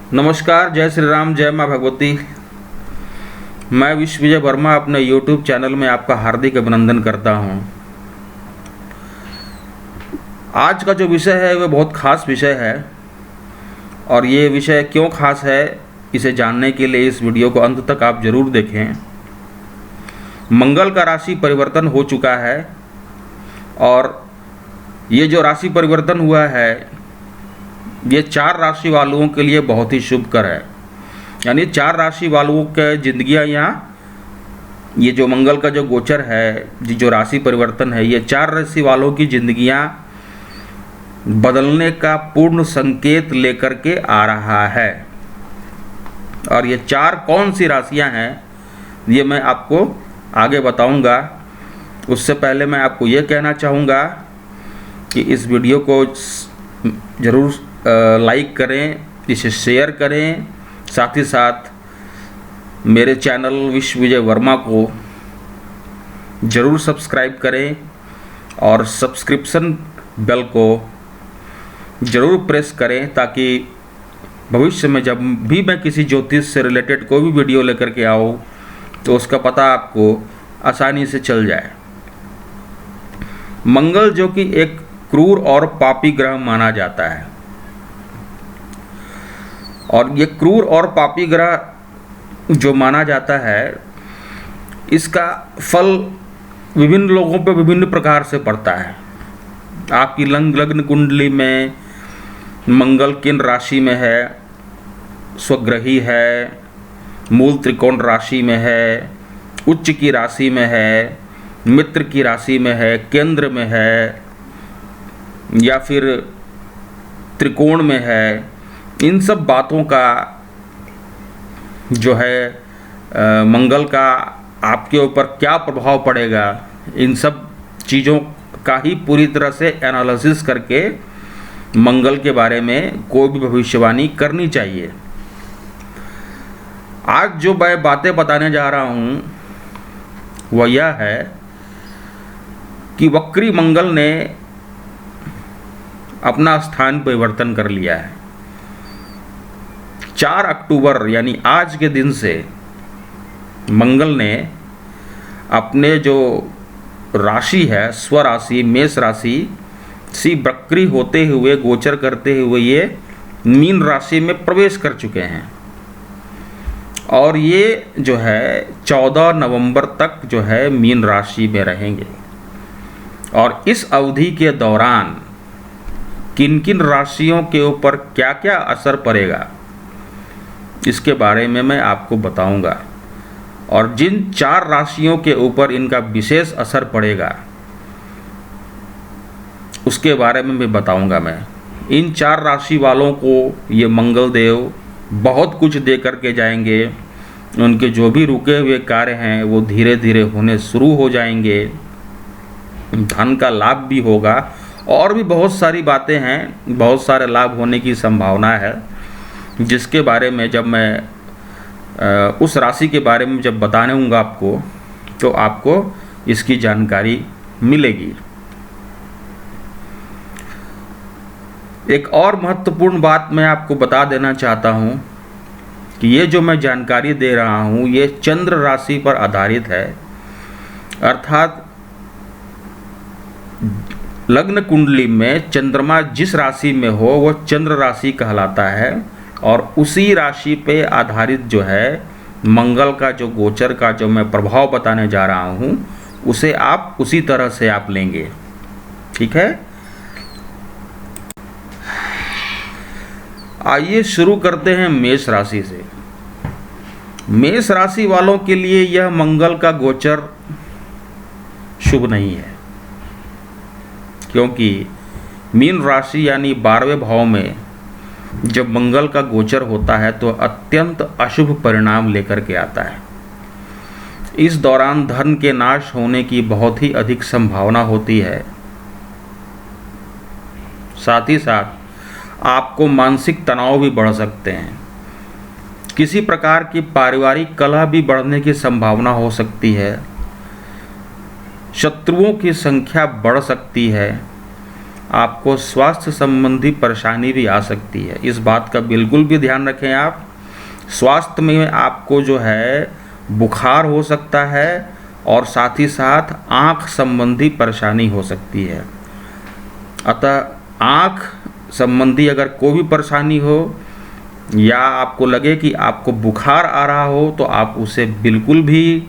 नमस्कार, जय श्री राम, जय माँ भगवती। मैं विश्वविजय वर्मा अपने YouTube चैनल में आपका हार्दिक अभिनंदन करता हूँ। आज का जो विषय है वह बहुत ख़ास विषय है और ये विषय क्यों ख़ास है इसे जानने के लिए इस वीडियो को अंत तक आप ज़रूर देखें। मंगल का राशि परिवर्तन हो चुका है और ये जो राशि परिवर्तन हुआ है ये 4 राशि वालों के लिए बहुत ही शुभकर है। यानी 4 राशि वालों के जिंदगियां यहाँ, ये जो मंगल का जो गोचर है, जो राशि परिवर्तन है, ये 4 राशि वालों की जिंदगियां बदलने का पूर्ण संकेत लेकर के आ रहा है। और ये 4 कौन सी राशियां हैं ये मैं आपको आगे बताऊंगा। उससे पहले मैं आपको ये कहना चाहूँगा कि इस वीडियो को ज़रूर लाइक करें, इसे शेयर करें, साथ ही साथ मेरे चैनल विश्वविजय वर्मा को ज़रूर सब्सक्राइब करें और सब्सक्रिप्शन बेल को ज़रूर प्रेस करें ताकि भविष्य में जब भी मैं किसी ज्योतिष से रिलेटेड कोई भी वीडियो लेकर के आऊँ तो उसका पता आपको आसानी से चल जाए। मंगल जो कि एक क्रूर और पापी ग्रह माना जाता है और ये क्रूर और पापी ग्रह जो माना जाता है इसका फल विभिन्न लोगों पर विभिन्न प्रकार से पड़ता है। आपकी लग्न कुंडली में मंगल किन राशि में है, स्वग्रही है, मूल त्रिकोण राशि में है, उच्च की राशि में है, मित्र की राशि में है, केंद्र में है या फिर त्रिकोण में है, इन सब बातों का जो है मंगल का आपके ऊपर क्या प्रभाव पड़ेगा, इन सब चीज़ों का ही पूरी तरह से एनालिसिस करके मंगल के बारे में कोई भी भविष्यवाणी करनी चाहिए। आज जो मैं बातें बताने जा रहा हूँ वह यह है कि वक्री मंगल ने अपना स्थान परिवर्तन कर लिया है। 4 अक्टूबर यानी आज के दिन से मंगल ने अपने जो राशि है, स्वराशि मेष राशि सी वक्री होते हुए, गोचर करते हुए ये मीन राशि में प्रवेश कर चुके हैं और ये जो है 14 नवंबर तक जो है मीन राशि में रहेंगे। और इस अवधि के दौरान किन किन राशियों के ऊपर क्या क्या असर पड़ेगा इसके बारे में मैं आपको बताऊंगा और जिन 4 राशियों के ऊपर इनका विशेष असर पड़ेगा उसके बारे में भी बताऊंगा। मैं इन 4 राशि वालों को ये मंगल देव बहुत कुछ दे करके जाएंगे। उनके जो भी रुके हुए कार्य हैं वो धीरे धीरे होने शुरू हो जाएंगे, धन का लाभ भी होगा और भी बहुत सारी बातें हैं, बहुत सारे लाभ होने की संभावना है जिसके बारे में जब मैं उस राशि के बारे में जब बताने हूँगा आपको तो आपको इसकी जानकारी मिलेगी। एक और महत्वपूर्ण बात मैं आपको बता देना चाहता हूँ कि ये जो मैं जानकारी दे रहा हूँ ये चंद्र राशि पर आधारित है। अर्थात लग्न कुंडली में चंद्रमा जिस राशि में हो वो चंद्र राशि कहलाता है और उसी राशि पे आधारित जो है मंगल का जो गोचर का जो मैं प्रभाव बताने जा रहा हूँ उसे आप उसी तरह से आप लेंगे। ठीक है, आइए शुरू करते हैं मेष राशि से। मेष राशि वालों के लिए यह मंगल का गोचर शुभ नहीं है क्योंकि मीन राशि यानी 12वें भाव में जब मंगल का गोचर होता है तो अत्यंत अशुभ परिणाम लेकर के आता है। इस दौरान धन के नाश होने की बहुत ही अधिक संभावना होती है। साथ ही साथ आपको मानसिक तनाव भी बढ़ सकते हैं। किसी प्रकार की पारिवारिक कलह भी बढ़ने की संभावना हो सकती है। शत्रुओं की संख्या बढ़ सकती है। आपको स्वास्थ्य संबंधी परेशानी भी आ सकती है। इस बात का बिल्कुल भी ध्यान रखें आप। स्वास्थ्य में आपको जो है बुखार हो सकता है और साथ ही साथ आँख संबंधी परेशानी हो सकती है। अतः आँख संबंधी अगर कोई भी परेशानी हो या आपको लगे कि आपको बुखार आ रहा हो तो आप उसे बिल्कुल भी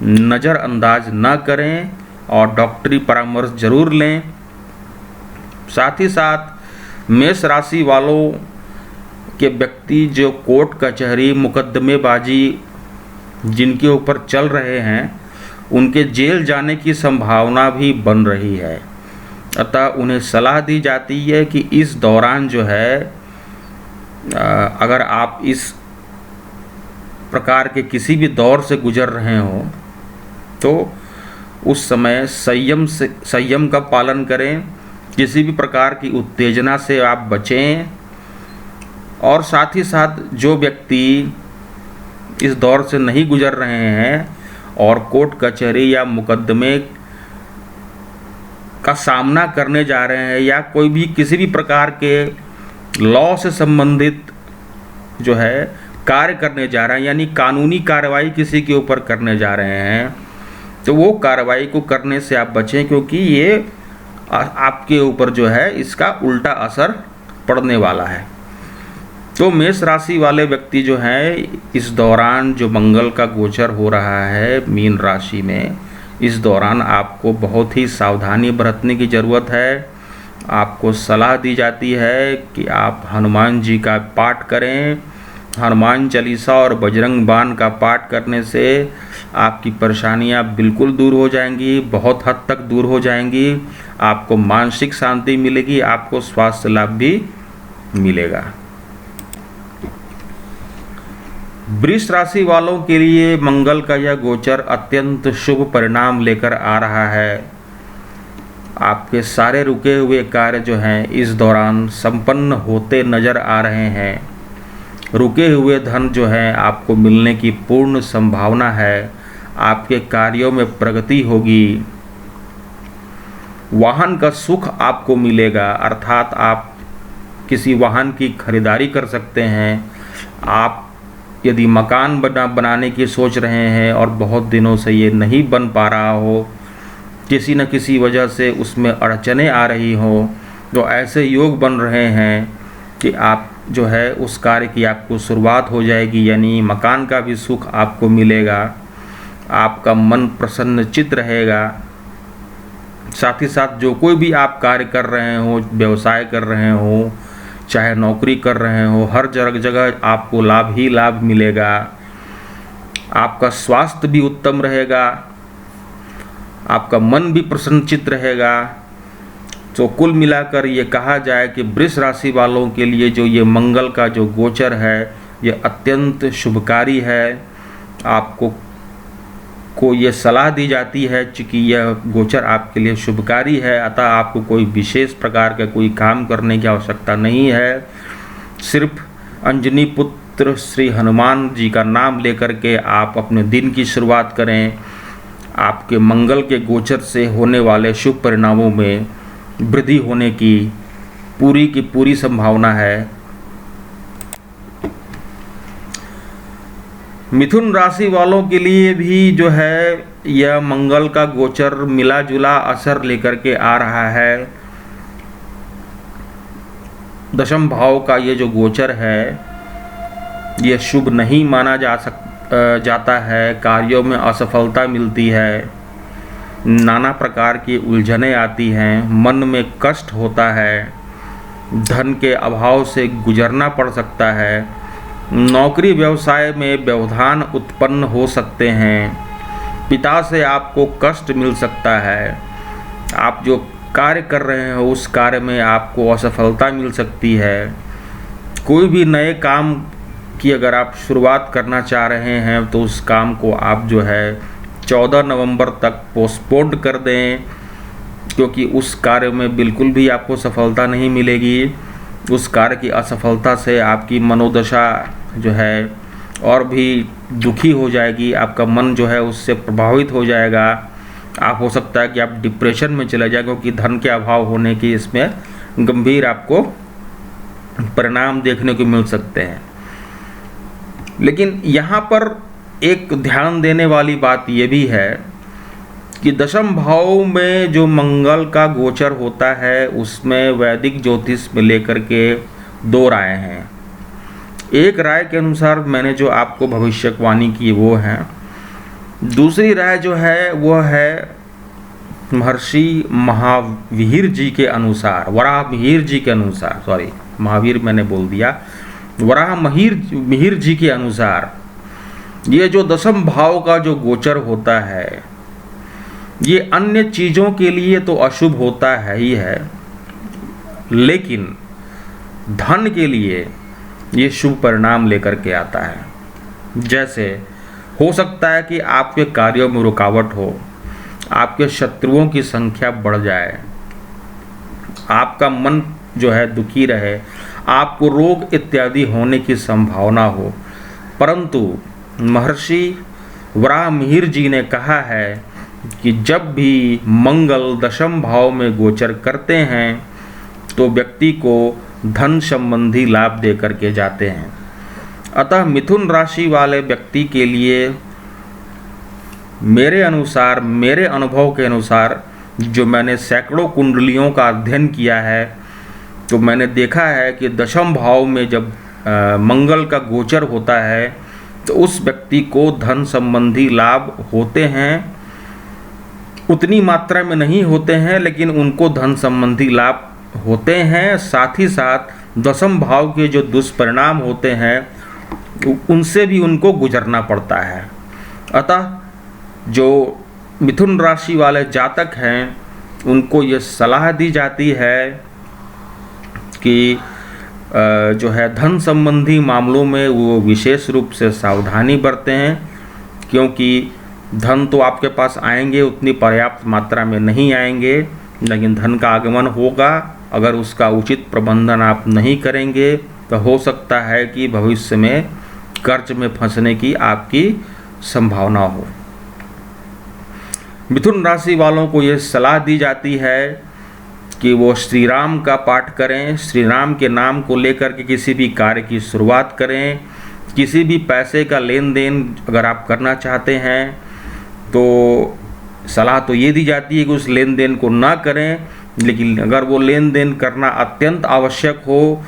नज़रअंदाज न करें और डॉक्टरी परामर्श ज़रूर लें। साथ ही साथ मेष राशि वालों के व्यक्ति जो कोर्ट कचहरी मुकदमेबाजी जिनके ऊपर चल रहे हैं उनके जेल जाने की संभावना भी बन रही है। अतः उन्हें सलाह दी जाती है कि इस दौरान जो है अगर आप इस प्रकार के किसी भी दौर से गुजर रहे हो तो उस समय संयम का पालन करें, किसी भी प्रकार की उत्तेजना से आप बचें। और साथ ही साथ जो व्यक्ति इस दौर से नहीं गुजर रहे हैं और कोर्ट कचहरी या मुकदमे का सामना करने जा रहे हैं या कोई भी किसी भी प्रकार के लॉ से संबंधित जो है कार्य करने जा रहे हैं, यानी कानूनी कार्रवाई किसी के ऊपर करने जा रहे हैं, तो वो कार्रवाई को करने से आप बचें, क्योंकि ये आपके ऊपर जो है इसका उल्टा असर पड़ने वाला है। तो मेष राशि वाले व्यक्ति जो हैं इस दौरान जो मंगल का गोचर हो रहा है मीन राशि में, इस दौरान आपको बहुत ही सावधानी बरतने की ज़रूरत है। आपको सलाह दी जाती है कि आप हनुमान जी का पाठ करें। हनुमान चालीसा और बजरंग बाण का पाठ करने से आपकी परेशानियां बिल्कुल दूर हो जाएंगी, बहुत हद तक दूर हो जाएंगी। आपको मानसिक शांति मिलेगी, आपको स्वास्थ्य लाभ भी मिलेगा। वृष राशि वालों के लिए मंगल का यह गोचर अत्यंत शुभ परिणाम लेकर आ रहा है। आपके सारे रुके हुए कार्य जो हैं इस दौरान संपन्न होते नज़र आ रहे हैं। रुके हुए धन जो है आपको मिलने की पूर्ण संभावना है। आपके कार्यों में प्रगति होगी। वाहन का सुख आपको मिलेगा, अर्थात आप किसी वाहन की खरीदारी कर सकते हैं। आप यदि मकान बनाने की सोच रहे हैं और बहुत दिनों से ये नहीं बन पा रहा हो, किसी न किसी वजह से उसमें अड़चनें आ रही हो, तो ऐसे योग बन रहे हैं कि आप जो है उस कार्य की आपको शुरुआत हो जाएगी, यानी मकान का भी सुख आपको मिलेगा। आपका मन प्रसन्नचित्त रहेगा। साथ ही साथ जो कोई भी आप कार्य कर रहे हो, व्यवसाय कर रहे हो, चाहे नौकरी कर रहे हो, हर जगह आपको लाभ ही लाभ मिलेगा। आपका स्वास्थ्य भी उत्तम रहेगा, आपका मन भी प्रसन्नचित्त रहेगा। तो कुल मिलाकर ये कहा जाए कि वृष राशि वालों के लिए जो ये मंगल का जो गोचर है ये अत्यंत शुभकारी है। आपको ये सलाह दी जाती है कि यह गोचर आपके लिए शुभकारी है, अतः आपको कोई विशेष प्रकार का कोई काम करने की आवश्यकता नहीं है। सिर्फ अंजनी पुत्र श्री हनुमान जी का नाम लेकर के आप अपने दिन की शुरुआत करें। आपके मंगल के गोचर से होने वाले शुभ परिणामों में वृद्धि होने की पूरी संभावना है। मिथुन राशि वालों के लिए भी जो है यह मंगल का गोचर मिला जुला असर लेकर के आ रहा है। दशम भाव का ये जो गोचर है ये शुभ नहीं माना जाता है। कार्यों में असफलता मिलती है, नाना प्रकार की उलझनें आती हैं, मन में कष्ट होता है, धन के अभाव से गुजरना पड़ सकता है, नौकरी व्यवसाय में व्यवधान उत्पन्न हो सकते हैं, पिता से आपको कष्ट मिल सकता है, आप जो कार्य कर रहे हो उस कार्य में आपको असफलता मिल सकती है। कोई भी नए काम की अगर आप शुरुआत करना चाह रहे हैं तो उस काम को आप जो है 14 नवंबर तक पोस्टपोन कर दें, क्योंकि उस कार्य में बिल्कुल भी आपको सफलता नहीं मिलेगी। उस कार्य की असफलता से आपकी मनोदशा जो है और भी दुखी हो जाएगी, आपका मन जो है उससे प्रभावित हो जाएगा। आप हो सकता है कि आप डिप्रेशन में चले जाए, क्योंकि धन के अभाव होने की इसमें गंभीर आपको परिणाम देखने को मिल सकते हैं। लेकिन यहाँ पर एक ध्यान देने वाली बात ये भी है कि दशम भाव में जो मंगल का गोचर होता है उसमें वैदिक ज्योतिष में लेकर के दो राय हैं। एक राय के अनुसार मैंने जो आपको भविष्यवाणी की वो है, दूसरी राय जो है वो है महर्षि महावीर जी के अनुसार, वराहमिहिर जी के अनुसार, सॉरी महावीर मैंने बोल दिया, वराहमिहिर जी के अनुसार ये जो दशम भाव का जो गोचर होता है ये अन्य चीज़ों के लिए तो अशुभ होता है ही है, लेकिन धन के लिए ये शुभ परिणाम लेकर के आता है। जैसे हो सकता है कि आपके कार्यों में रुकावट हो, आपके शत्रुओं की संख्या बढ़ जाए, आपका मन जो है दुखी रहे, आपको रोग इत्यादि होने की संभावना हो, परंतु महर्षि वराहमिहिर जी ने कहा है कि जब भी मंगल दशम भाव में गोचर करते हैं तो व्यक्ति को धन संबंधी लाभ दे करके जाते हैं। अतः मिथुन राशि वाले व्यक्ति के लिए मेरे अनुसार, मेरे अनुभव के अनुसार, जो मैंने सैकड़ों कुंडलियों का अध्ययन किया है, तो मैंने देखा है कि दशम भाव में जब मंगल का गोचर होता है तो उस व्यक्ति को धन संबंधी लाभ होते हैं। उतनी मात्रा में नहीं होते हैं, लेकिन उनको धन संबंधी लाभ होते हैं। साथ ही साथ दशम भाव के जो दुष्परिणाम होते हैं उनसे भी उनको गुजरना पड़ता है। अतः जो मिथुन राशि वाले जातक हैं उनको ये सलाह दी जाती है कि जो है धन संबंधी मामलों में वो विशेष रूप से सावधानी बरतें हैं, क्योंकि धन तो आपके पास आएंगे, उतनी पर्याप्त मात्रा में नहीं आएंगे, लेकिन धन का आगमन होगा। अगर उसका उचित प्रबंधन आप नहीं करेंगे तो हो सकता है कि भविष्य में कर्ज में फंसने की आपकी संभावना हो। मिथुन राशि वालों को ये सलाह दी जाती है कि वो श्री राम का पाठ करें, श्री राम के नाम को लेकर के किसी भी कार्य की शुरुआत करें। किसी भी पैसे का लेन देन अगर आप करना चाहते हैं तो सलाह तो ये दी जाती है कि उस लेन देन को ना करें, लेकिन अगर वो लेन देन करना अत्यंत आवश्यक हो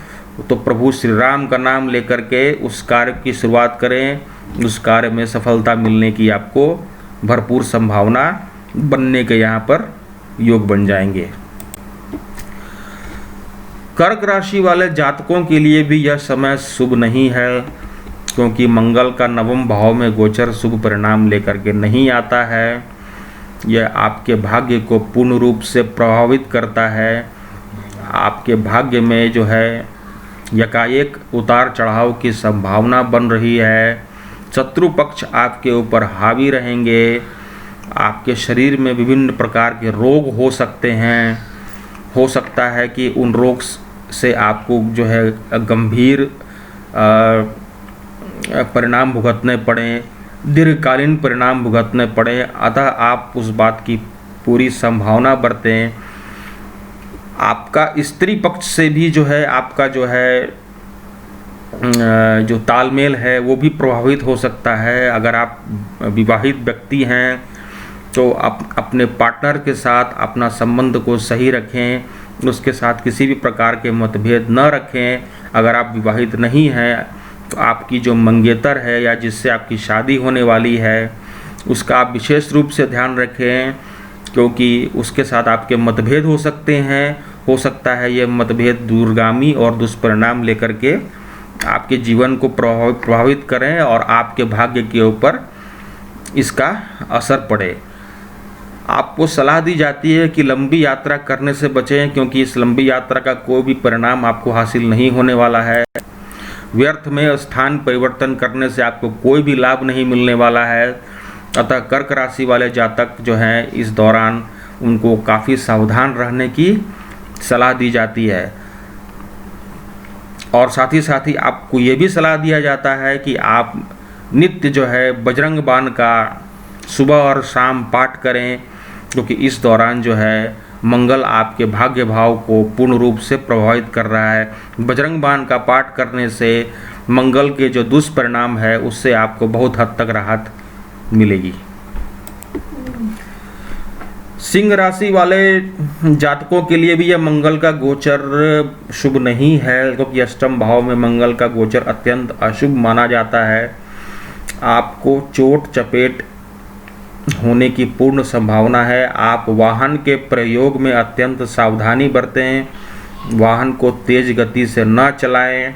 तो प्रभु श्री राम का नाम लेकर के उस कार्य की शुरुआत करें। उस कार्य में सफलता मिलने की आपको भरपूर संभावना बनने के यहाँ पर योग बन जाएंगे। कर्क राशि वाले जातकों के लिए भी यह समय शुभ नहीं है, क्योंकि मंगल का नवम भाव में गोचर शुभ परिणाम लेकर के नहीं आता है। यह आपके भाग्य को पूर्ण रूप से प्रभावित करता है। आपके भाग्य में जो है यकाएक उतार चढ़ाव की संभावना बन रही है। शत्रु पक्ष आपके ऊपर हावी रहेंगे। आपके शरीर में विभिन्न प्रकार के रोग हो सकते हैं। हो सकता है कि उन रोग से आपको जो है गंभीर परिणाम भुगतने पड़े, दीर्घकालीन परिणाम भुगतने पड़े। अतः आप उस बात की पूरी संभावना बरतें। आपका स्त्री पक्ष से भी जो है आपका जो है जो तालमेल है वो भी प्रभावित हो सकता है। अगर आप विवाहित व्यक्ति हैं तो आप अपने पार्टनर के साथ अपना संबंध को सही रखें, उसके साथ किसी भी प्रकार के मतभेद न रखें। अगर आप विवाहित नहीं हैं तो आपकी जो मंगेतर है या जिससे आपकी शादी होने वाली है उसका आप विशेष रूप से ध्यान रखें, क्योंकि उसके साथ आपके मतभेद हो सकते हैं। हो सकता है ये मतभेद दूरगामी और दुष्परिणाम लेकर के आपके जीवन को प्रभावित करें और आपके भाग्य के ऊपर इसका असर पड़े। आपको सलाह दी जाती है कि लंबी यात्रा करने से बचें, क्योंकि इस लंबी यात्रा का कोई भी परिणाम आपको हासिल नहीं होने वाला है। व्यर्थ में स्थान परिवर्तन करने से आपको कोई भी लाभ नहीं मिलने वाला है। अतः कर्क राशि वाले जातक जो हैं इस दौरान उनको काफ़ी सावधान रहने की सलाह दी जाती है। और साथ ही आपको ये भी सलाह दिया जाता है कि आप नित्य जो है बजरंग बाण का सुबह और शाम पाठ करें, क्योंकि इस दौरान जो है मंगल आपके भाग्य भाव को पूर्ण रूप से प्रभावित कर रहा है। बजरंग बाण का पाठ करने से मंगल के जो दुष्परिणाम है उससे आपको बहुत हद तक राहत मिलेगी। सिंह राशि वाले जातकों के लिए भी यह मंगल का गोचर शुभ नहीं है, क्योंकि अष्टम भाव में मंगल का गोचर अत्यंत अशुभ माना जाता है। आपको चोट चपेट होने की पूर्ण संभावना है। आप वाहन के प्रयोग में अत्यंत सावधानी बरतें, वाहन को तेज गति से न चलाएं।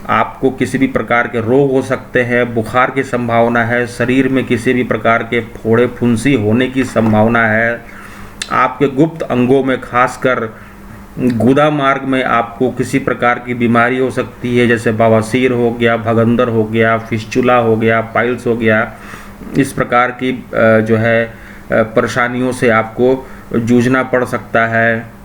आपको किसी भी प्रकार के रोग हो सकते हैं, बुखार की संभावना है, शरीर में किसी भी प्रकार के फोड़े फुंसी होने की संभावना है। आपके गुप्त अंगों में खासकर गुदा मार्ग में आपको किसी प्रकार की बीमारी हो सकती है, जैसे बवासीर हो गया, भगंदर हो गया, फिस्चुला हो गया, पाइल्स हो गया। इस प्रकार की जो है परेशानियों से आपको जूझना पड़ सकता है।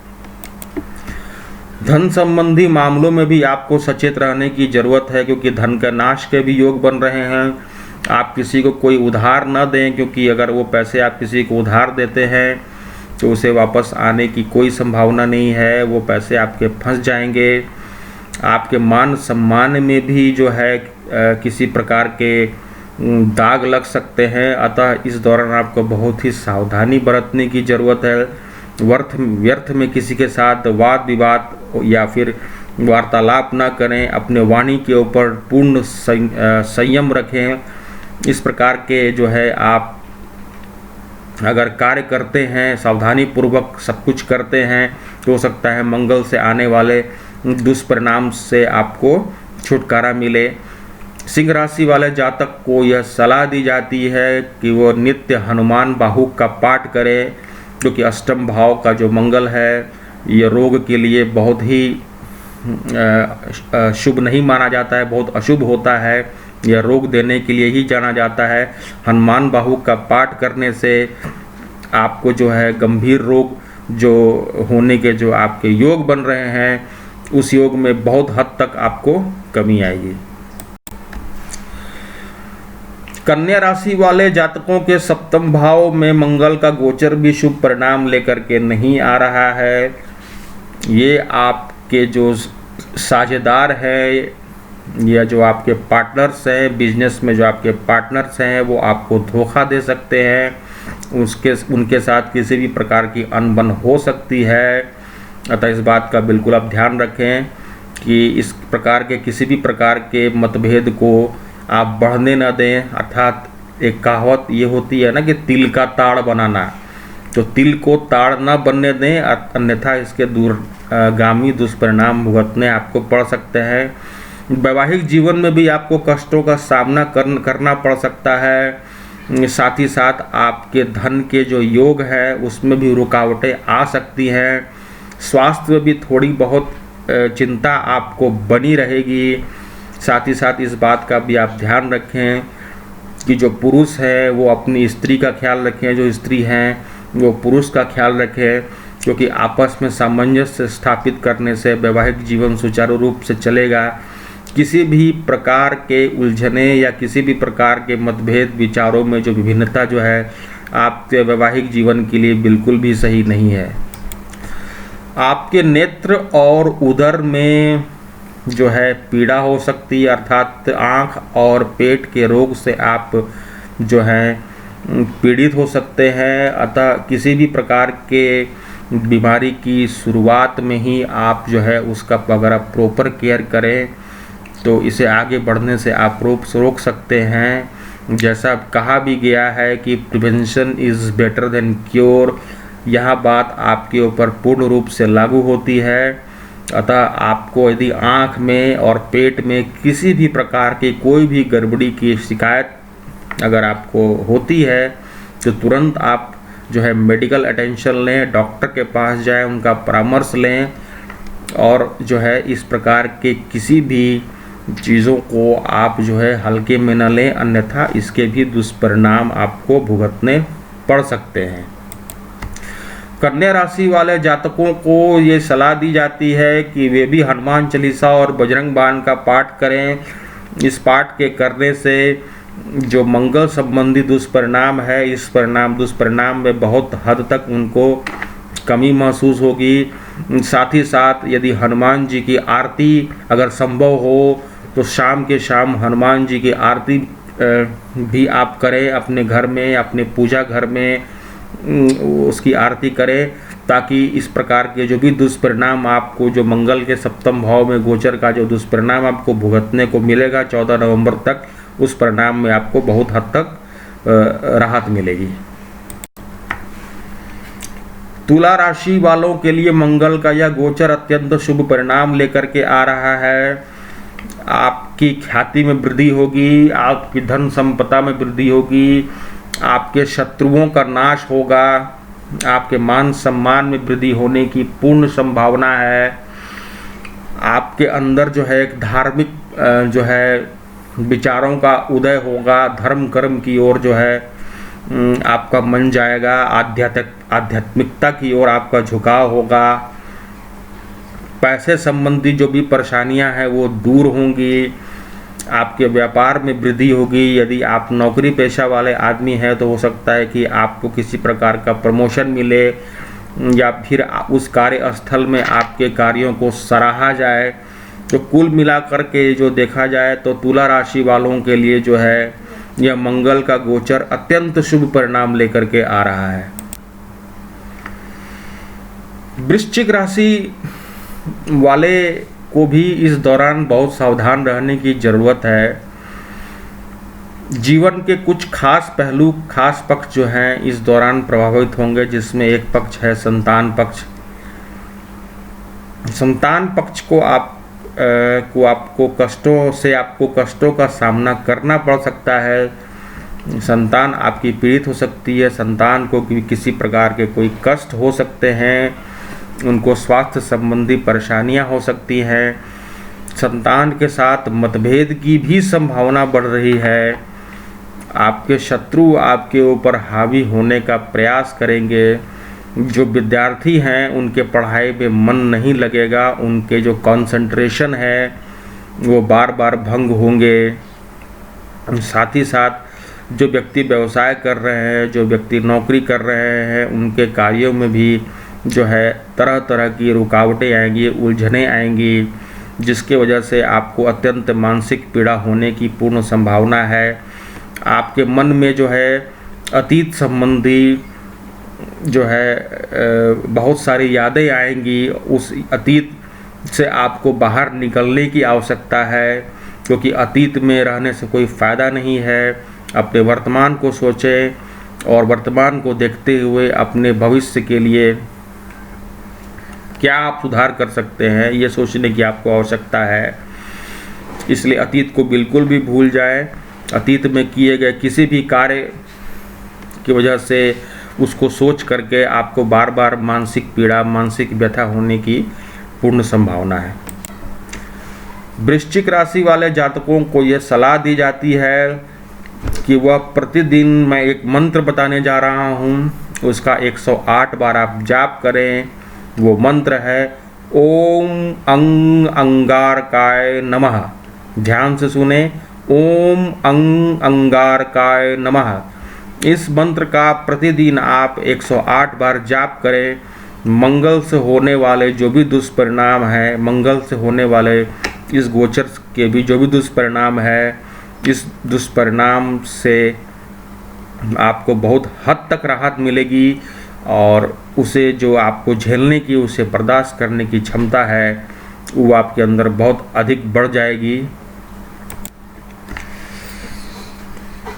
धन संबंधी मामलों में भी आपको सचेत रहने की ज़रूरत है, क्योंकि धन का नाश के भी योग बन रहे हैं। आप किसी को कोई उधार न दें, क्योंकि अगर वो पैसे आप किसी को उधार देते हैं तो उसे वापस आने की कोई संभावना नहीं है, वो पैसे आपके फंस जाएंगे। आपके मान सम्मान में भी जो है किसी प्रकार के दाग लग सकते हैं, अतः इस दौरान आपको बहुत ही सावधानी बरतने की ज़रूरत है। व्यर्थ में किसी के साथ वाद विवाद या फिर वार्तालाप ना करें, अपने वाणी के ऊपर पूर्ण संयम रखें। इस प्रकार के जो है आप अगर कार्य करते हैं, सावधानी पूर्वक सब कुछ करते हैं, तो हो सकता है मंगल से आने वाले दुष्परिणाम से आपको छुटकारा मिले। सिंह राशि वाले जातक को यह सलाह दी जाती है कि वो नित्य हनुमान बाहुक का पाठ करें, क्योंकि अष्टम भाव का जो मंगल है ये रोग के लिए बहुत ही शुभ नहीं माना जाता है, बहुत अशुभ होता है। यह रोग देने के लिए ही जाना जाता है। हनुमान बाहुक का पाठ करने से आपको जो है गंभीर रोग जो होने के जो आपके योग बन रहे हैं, उस योग में बहुत हद तक आपको कमी आएगी। कन्या राशि वाले जातकों के सप्तम भाव में मंगल का गोचर भी शुभ परिणाम लेकर के नहीं आ रहा है। ये आपके जो साझेदार हैं या जो आपके पार्टनर्स हैं, बिजनेस में जो आपके पार्टनर्स हैं, वो आपको धोखा दे सकते हैं। उनके साथ किसी भी प्रकार की अनबन हो सकती है, अतः इस बात का बिल्कुल आप ध्यान रखें कि इस प्रकार के किसी भी प्रकार के मतभेद को आप बढ़ने न दें। अर्थात एक कहावत ये होती है ना कि तिल का ताड़ बनाना, तो तिल को ताड़ न बनने दें, अन्यथा इसके दूरगामी दुष्परिणाम भुगतने आपको पड़ सकते हैं। वैवाहिक जीवन में भी आपको कष्टों का सामना करना पड़ सकता है। साथ ही साथ आपके धन के जो योग है उसमें भी रुकावटें आ सकती हैं। स्वास्थ्य में भी थोड़ी बहुत चिंता आपको बनी रहेगी। साथ ही साथ इस बात का भी आप ध्यान रखें कि जो पुरुष है वो अपनी स्त्री का ख्याल रखें, जो स्त्री हैं वो पुरुष का ख्याल रखें, क्योंकि आपस में सामंजस्य स्थापित करने से वैवाहिक जीवन सुचारू रूप से चलेगा। किसी भी प्रकार के उलझने या किसी भी प्रकार के मतभेद विचारों में जो विभिन्नता जो है आपके वैवाहिक जीवन के लिए बिल्कुल भी सही नहीं है। आपके नेत्र और उदर में जो है पीड़ा हो सकती है, अर्थात आँख और पेट के रोग से आप जो है पीड़ित हो सकते हैं। अतः किसी भी प्रकार के बीमारी की शुरुआत में ही आप जो है उसका अगर आप प्रॉपर केयर करें तो इसे आगे बढ़ने से आप रोक सकते हैं। जैसा कहा भी गया है कि prevention is better than cure, यह बात आपके ऊपर पूर्ण रूप से लागू होती है। अतः आपको यदि आँख में और पेट में किसी भी प्रकार की कोई भी गड़बड़ी की शिकायत अगर आपको होती है तो तुरंत आप जो है मेडिकल अटेंशन लें, डॉक्टर के पास जाएं, उनका परामर्श लें और जो है इस प्रकार के किसी भी चीज़ों को आप जो है हल्के में न लें, अन्यथा इसके भी दुष्परिणाम आपको भुगतने पड़ सकते हैं। कन्या राशि वाले जातकों को ये सलाह दी जाती है कि वे भी हनुमान चालीसा और बजरंग बाण का पाठ करें। इस पाठ के करने से जो मंगल संबंधी दुष्परिणाम है, इस दुष्परिणाम में बहुत हद तक उनको कमी महसूस होगी। साथ ही साथ यदि हनुमान जी की आरती अगर संभव हो तो शाम के शाम हनुमान जी की आरती भी आप करें अपने घर में, अपने पूजा घर में उसकी आरती करें, ताकि इस प्रकार के जो भी दुष्परिणाम आपको, जो मंगल के सप्तम भाव में गोचर का जो दुष्परिणाम आपको भुगतने को मिलेगा 14 नवंबर तक, उस परिणाम में आपको बहुत हद तक राहत मिलेगी। तुला राशि वालों के लिए मंगल का यह गोचर अत्यंत शुभ परिणाम लेकर के आ रहा है। आपकी ख्याति में वृद्धि होगी, आपकी धन संपदा में वृद्धि होगी, आपके शत्रुओं का नाश होगा, आपके मान सम्मान में वृद्धि होने की पूर्ण संभावना है। आपके अंदर जो है एक धार्मिक जो है विचारों का उदय होगा, धर्म कर्म की ओर जो है आपका मन जाएगा, आध्यात्मिकता की ओर आपका झुकाव होगा। पैसे संबंधी जो भी परेशानियां हैं वो दूर होंगी, आपके व्यापार में वृद्धि होगी। यदि आप नौकरी पेशा वाले आदमी हैं तो हो सकता है कि आपको किसी प्रकार का प्रमोशन मिले, या फिर उस कार्य स्थल में आपके कार्यों को सराहा जाए। तो कुल मिलाकर के जो देखा जाए तो तुला राशि वालों के लिए जो है यह मंगल का गोचर अत्यंत शुभ परिणाम लेकर के आ रहा है। वृश्चिक राशि वाले को भी इस दौरान बहुत सावधान रहने की ज़रूरत है। जीवन के कुछ खास पहलू, खास पक्ष जो हैं इस दौरान प्रभावित होंगे, जिसमें एक पक्ष है संतान पक्ष। संतान पक्ष को आपको कष्टों का सामना करना पड़ सकता है। संतान आपकी पीड़ित हो सकती है, संतान को किसी प्रकार के कोई कष्ट हो सकते हैं, उनको स्वास्थ्य संबंधी परेशानियां हो सकती हैं। संतान के साथ मतभेद की भी संभावना बढ़ रही है। आपके शत्रु आपके ऊपर हावी होने का प्रयास करेंगे। जो विद्यार्थी हैं उनके पढ़ाई में मन नहीं लगेगा, उनके जो कंसंट्रेशन है वो बार बार भंग होंगे। साथ ही साथ जो व्यक्ति व्यवसाय कर रहे हैं, जो व्यक्ति नौकरी कर रहे हैं, उनके कार्यों में भी जो है तरह तरह की रुकावटें आएंगी, उलझनें आएंगी, जिसके वजह से आपको अत्यंत मानसिक पीड़ा होने की पूर्ण संभावना है। आपके मन में जो है अतीत संबंधी जो है बहुत सारी यादें आएंगी। उस अतीत से आपको बाहर निकलने की आवश्यकता है, क्योंकि अतीत में रहने से कोई फ़ायदा नहीं है। अपने वर्तमान को सोचें और वर्तमान को देखते हुए अपने भविष्य के लिए क्या आप सुधार कर सकते हैं, ये सोचने की आपको आवश्यकता है। इसलिए अतीत को बिल्कुल भी भूल जाएं। अतीत में किए गए किसी भी कार्य की वजह से उसको सोच करके आपको बार बार मानसिक पीड़ा, मानसिक व्यथा होने की पूर्ण संभावना है। वृश्चिक राशि वाले जातकों को यह सलाह दी जाती है कि वह प्रतिदिन, मैं एक मंत्र बताने जा रहा हूँ, उसका 108 बार आप जाप करें। वो मंत्र है ओम अंगारकाय नमः। ध्यान से सुने, ओम अंगारकाय नमः। इस मंत्र का प्रतिदिन आप 108 बार जाप करें। मंगल से होने वाले जो भी दुष्परिणाम हैं, मंगल से होने वाले इस गोचर के भी जो भी दुष्परिणाम है, इस दुष्परिणाम से आपको बहुत हद तक राहत मिलेगी, और उसे जो आपको झेलने की, उसे बर्दाश्त करने की क्षमता है वो आपके अंदर बहुत अधिक बढ़ जाएगी।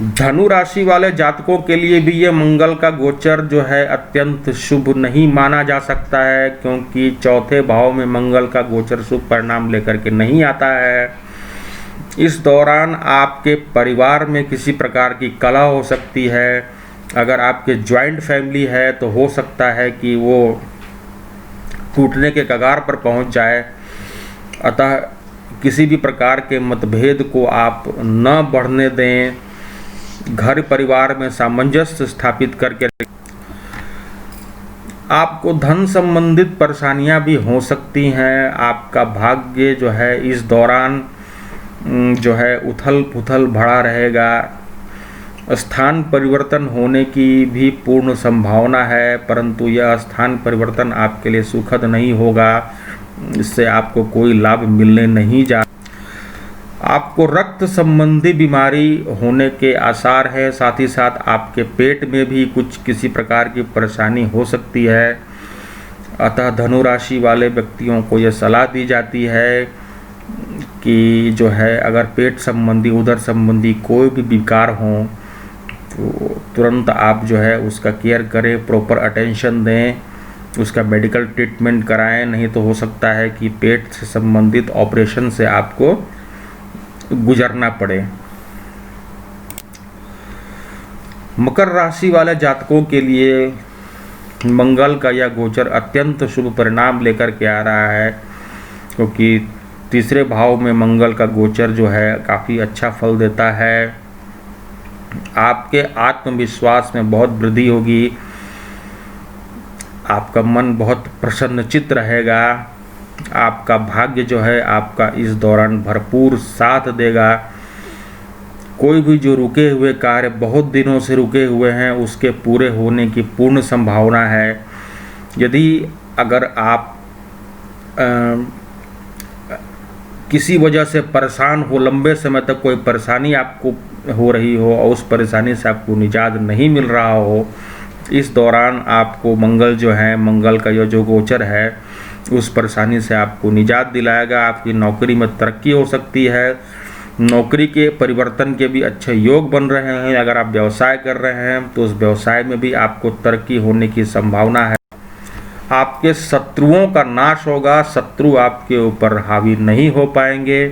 धनु राशि वाले जातकों के लिए भी ये मंगल का गोचर जो है अत्यंत शुभ नहीं माना जा सकता है, क्योंकि चौथे भाव में मंगल का गोचर शुभ परिणाम लेकर के नहीं आता है। इस दौरान आपके परिवार में किसी प्रकार की कलह हो सकती है। अगर आपके ज्वाइंट फैमिली है तो हो सकता है कि वो टूटने के कगार पर पहुंच जाए। अतः किसी भी प्रकार के मतभेद को आप न बढ़ने दें। घर परिवार में सामंजस्य स्थापित करके आपको धन संबंधित परेशानियां भी हो सकती हैं। आपका भाग्य जो है इस दौरान जो है उथल पुथल भरा रहेगा। स्थान परिवर्तन होने की भी पूर्ण संभावना है, परंतु यह स्थान परिवर्तन आपके लिए सुखद नहीं होगा। इससे आपको कोई लाभ मिलने नहीं जा। आपको रक्त संबंधी बीमारी होने के आसार है। साथ ही साथ आपके पेट में भी कुछ किसी प्रकार की परेशानी हो सकती है। अतः धनु राशि वाले व्यक्तियों को यह सलाह दी जाती है कि जो है अगर पेट संबंधी उदर संबंधी कोई भी विकार हो तो तुरंत आप जो है उसका केयर करें, प्रॉपर अटेंशन दें, उसका मेडिकल ट्रीटमेंट कराएं। नहीं तो हो सकता है कि पेट से संबंधित ऑपरेशन से आपको गुजरना पड़े। मकर राशि वाले जातकों के लिए मंगल का यह गोचर अत्यंत शुभ परिणाम लेकर के आ रहा है, क्योंकि तीसरे भाव में मंगल का गोचर जो है काफ़ी अच्छा फल देता है। आपके आत्मविश्वास में बहुत वृद्धि होगी, आपका मन बहुत प्रसन्नचित्त रहेगा, आपका भाग्य जो है आपका इस दौरान भरपूर साथ देगा। कोई भी जो रुके हुए कार्य बहुत दिनों से रुके हुए हैं उसके पूरे होने की पूर्ण संभावना है। यदि अगर आप किसी वजह से परेशान हो, लंबे समय तक कोई परेशानी आपको हो रही हो और उस परेशानी से आपको निजात नहीं मिल रहा हो, इस दौरान आपको मंगल जो है, मंगल का जो गोचर है उस परेशानी से आपको निजात दिलाएगा। आपकी नौकरी में तरक्की हो सकती है, नौकरी के परिवर्तन के भी अच्छे योग बन रहे हैं। अगर आप व्यवसाय कर रहे हैं तो उस व्यवसाय में भी आपको तरक्की होने की संभावना है। आपके शत्रुओं का नाश होगा, शत्रु आपके ऊपर हावी नहीं हो पाएंगे।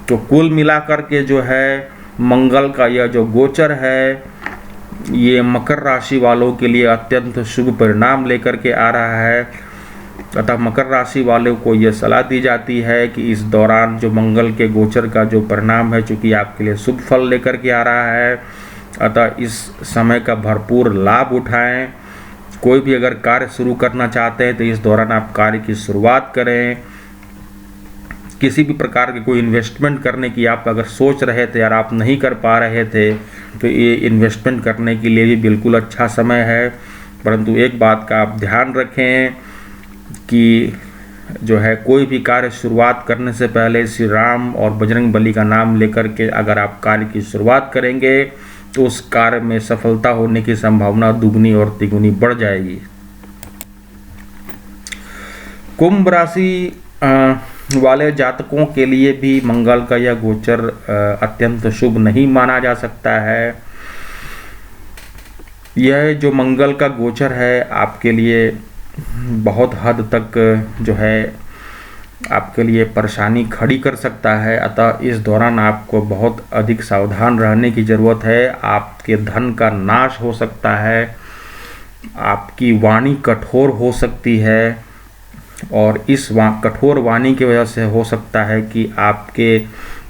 तो कुल मिलाकर के जो है मंगल का यह जो गोचर है ये मकर राशि वालों के लिए अत्यंत शुभ परिणाम लेकर के आ रहा है। अतः मकर राशि वालों को यह सलाह दी जाती है कि इस दौरान जो मंगल के गोचर का जो परिणाम है, चूँकि आपके लिए शुभ फल लेकर के आ रहा है, अतः इस समय का भरपूर लाभ उठाएं। कोई भी अगर कार्य शुरू करना चाहते हैं तो इस दौरान आप कार्य की शुरुआत करें। किसी भी प्रकार के कोई इन्वेस्टमेंट करने की आप अगर सोच रहे थे और आप नहीं कर पा रहे थे तो ये इन्वेस्टमेंट करने के लिए भी बिल्कुल अच्छा समय है। परंतु एक बात का आप ध्यान रखें कि जो है कोई भी कार्य शुरुआत करने से पहले श्री राम और बजरंग बली का नाम लेकर के अगर आप कार्य की शुरुआत करेंगे तो उस कार्य में सफलता होने की संभावना दुगनी और तिगुनी बढ़ जाएगी। कुंभ राशि वाले जातकों के लिए भी मंगल का यह गोचर अत्यंत शुभ नहीं माना जा सकता है। यह जो मंगल का गोचर है आपके लिए बहुत हद तक जो है आपके लिए परेशानी खड़ी कर सकता है। अतः इस दौरान आपको बहुत अधिक सावधान रहने की ज़रूरत है। आपके धन का नाश हो सकता है, आपकी वाणी कठोर हो सकती है और इस कठोर वाणी की वजह से हो सकता है कि आपके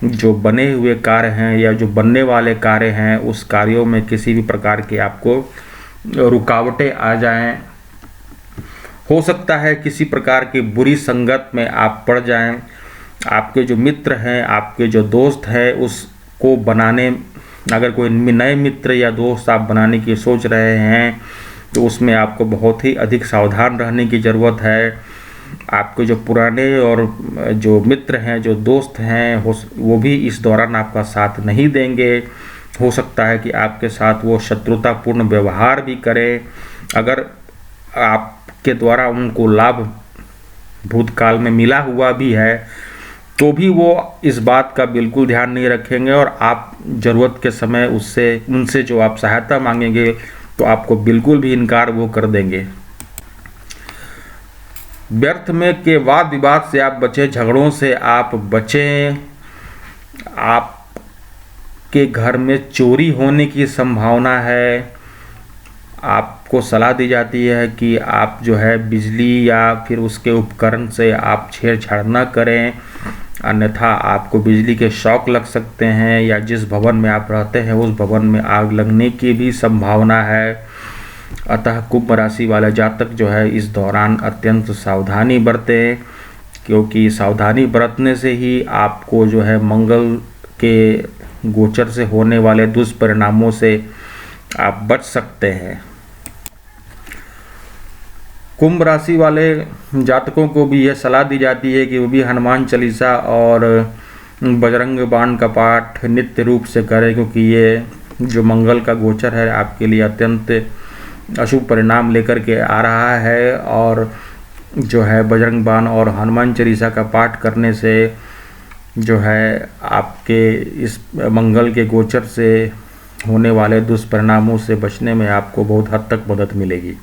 जो बने हुए कार्य हैं या जो बनने वाले कार्य हैं उस कार्यों में किसी भी प्रकार के आपको रुकावटें आ जाएं। हो सकता है किसी प्रकार की बुरी संगत में आप पड़ जाएं। आपके जो मित्र हैं, आपके जो दोस्त हैं, उसको बनाने अगर कोई नए मित्र या दोस्त आप बनाने की सोच रहे हैं तो उसमें आपको बहुत ही अधिक सावधान रहने की ज़रूरत है। आपके जो पुराने और जो मित्र हैं, जो दोस्त हैं, वो भी इस दौरान आपका साथ नहीं देंगे। हो सकता है कि आपके साथ वो शत्रुतापूर्ण व्यवहार भी करें। अगर आपके द्वारा उनको लाभ भूतकाल में मिला हुआ भी है तो भी वो इस बात का बिल्कुल ध्यान नहीं रखेंगे और आप ज़रूरत के समय उनसे जो आप सहायता मांगेंगे तो आपको बिल्कुल भी इनकार वो कर देंगे। व्यर्थ में के वाद विवाद से आप बचें, झगड़ों से आप बचें। आपके घर में चोरी होने की संभावना है। आपको सलाह दी जाती है कि आप जो है बिजली या फिर उसके उपकरण से आप छेड़छाड़ न करें, अन्यथा आपको बिजली के शॉक लग सकते हैं या जिस भवन में आप रहते हैं उस भवन में आग लगने की भी संभावना है। अतः कुंभ राशि वाले जातक जो है इस दौरान अत्यंत सावधानी बरतें, क्योंकि सावधानी बरतने से ही आपको जो है मंगल के गोचर से होने वाले दुष्परिणामों से आप बच सकते हैं। कुंभ राशि वाले जातकों को भी यह सलाह दी जाती है कि वो भी हनुमान चालीसा और बजरंग बाण का पाठ नित्य रूप से करें, क्योंकि ये जो मंगल का गोचर है आपके लिए अत्यंत अशुभ परिणाम लेकर के आ रहा है। और जो है बजरंग बाण और हनुमान चालीसा का पाठ करने से जो है आपके इस मंगल के गोचर से होने वाले दुष्परिणामों से बचने में आपको बहुत हद तक मदद मिलेगी।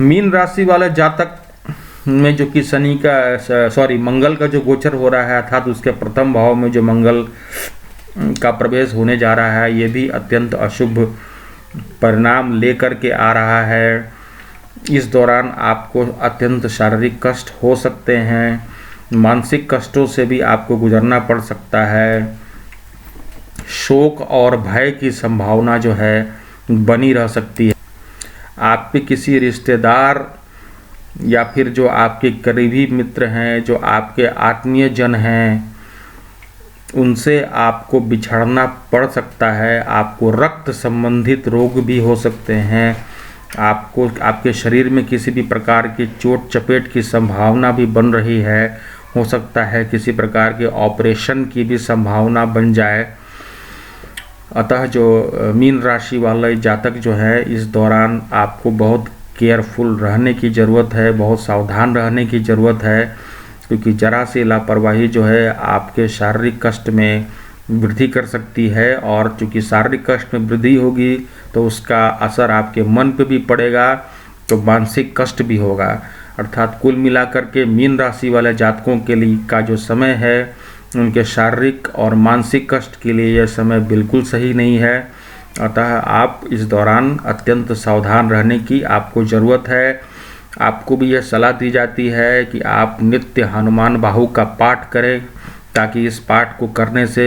मीन राशि वाले जातक में जो कि मंगल का जो गोचर हो रहा है, अर्थात उसके प्रथम भाव में जो मंगल का प्रवेश होने जा रहा है, ये भी अत्यंत अशुभ परिणाम लेकर के आ रहा है। इस दौरान आपको अत्यंत शारीरिक कष्ट हो सकते हैं, मानसिक कष्टों से भी आपको गुजरना पड़ सकता है। शोक और भय की संभावना जो है बनी रह सकती है। आपके किसी रिश्तेदार या फिर जो आपके करीबी मित्र हैं, जो आपके आत्मीय जन हैं, उनसे आपको बिछड़ना पड़ सकता है। आपको रक्त संबंधित रोग भी हो सकते हैं। आपको आपके शरीर में किसी भी प्रकार की चोट चपेट की संभावना भी बन रही है। हो सकता है किसी प्रकार के ऑपरेशन की भी संभावना बन जाए। अतः जो मीन राशि वाले जातक जो है, इस दौरान आपको बहुत केयरफुल रहने की ज़रूरत है, बहुत सावधान रहने की ज़रूरत है, क्योंकि जरा सी लापरवाही जो है आपके शारीरिक कष्ट में वृद्धि कर सकती है। और चूँकि शारीरिक कष्ट में वृद्धि होगी तो उसका असर आपके मन पे भी पड़ेगा, तो मानसिक कष्ट भी होगा। अर्थात कुल मिलाकर के मीन राशि वाले जातकों के लिए का जो समय है, उनके शारीरिक और मानसिक कष्ट के लिए यह समय बिल्कुल सही नहीं है। अतः आप इस दौरान अत्यंत सावधान रहने की आपको ज़रूरत है। आपको भी यह सलाह दी जाती है कि आप नित्य हनुमान बाहु का पाठ करें, ताकि इस पाठ को करने से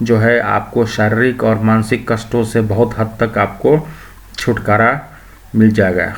जो है आपको शारीरिक और मानसिक कष्टों से बहुत हद तक आपको छुटकारा मिल जाएगा।